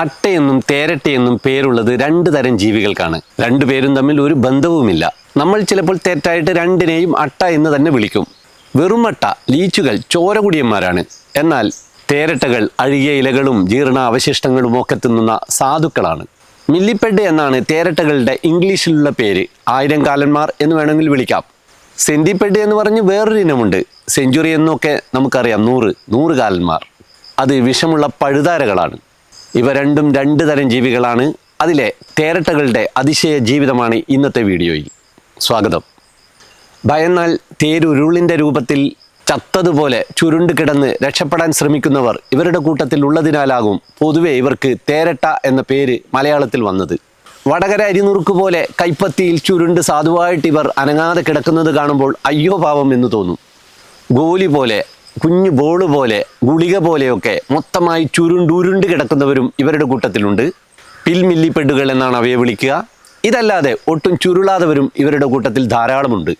അട്ടയെന്നും തേരട്ടയെന്നും പേരുള്ളത് രണ്ട് തരം ജീവികൾക്കാണ്. രണ്ടുപേരും തമ്മിൽ ഒരു ബന്ധവുമില്ല. നമ്മൾ ചിലപ്പോൾ തെറ്റായിട്ട് രണ്ടിനെയും അട്ട എന്ന് തന്നെ വിളിക്കും. വെറും അട്ട, ലീച്ചുകൾ ചോരകുടിയന്മാരാണ്. എന്നാൽ തേരട്ടകൾ അഴുകിയ ഇലകളും ജീർണ അവശിഷ്ടങ്ങളും ഒക്കെ തിന്നുന്ന സാധുക്കളാണ്. മില്ലിപ്പെഡ് എന്നാണ് തേരട്ടകളുടെ ഇംഗ്ലീഷിലുള്ള പേര്. 1000 കാലന്മാർ എന്ന് വേണമെങ്കിൽ വിളിക്കാം. സെന്റിപ്പെഡ് എന്ന് പറഞ്ഞ് വേറൊരു ഇനമുണ്ട്. സെഞ്ചുറി എന്നൊക്കെ നമുക്കറിയാം. 100 കാലന്മാർ. അത് വിഷമുള്ള പഴുതാരകളാണ്. ഇവ രണ്ടും രണ്ട് തരം ജീവികളാണ്. അതിലെ തേരട്ടകളുടെ അതിശയ ജീവിതമാണ് ഇന്നത്തെ വീഡിയോയിൽ. സ്വാഗതം. ഭയന്നാൽ തേരുരുളിൻ്റെ രൂപത്തിൽ ചത്തതുപോലെ ചുരുണ്ട് കിടന്ന് രക്ഷപ്പെടാൻ ശ്രമിക്കുന്നവർ ഇവരുടെ കൂട്ടത്തിൽ ഉള്ളതിനാലാകും പൊതുവെ ഇവർക്ക് തേരട്ട എന്ന പേര് മലയാളത്തിൽ വന്നത്. വടകര അരിനുറുക്ക് പോലെ കൈപ്പത്തിയിൽ ചുരുണ്ട് സാധുവായിട്ട് ഇവർ അനങ്ങാതെ കിടക്കുന്നത് കാണുമ്പോൾ അയ്യോ പാവം എന്ന് തോന്നും. ഗോലി പോലെ, കുഞ്ഞു ബോള് പോലെ, ഗുളിക പോലെയൊക്കെ മൊത്തമായി ഉരുണ്ട് കിടക്കുന്നവരും ഇവരുടെ കൂട്ടത്തിലുണ്ട്. പിൽമില്ലിപ്പെഡുകൾ എന്നാണ് അവയെ വിളിക്കുക. ഇതല്ലാതെ ഒട്ടും ചുരുളാതവരും ഇവരുടെ കൂട്ടത്തിൽ ധാരാളമുണ്ട്.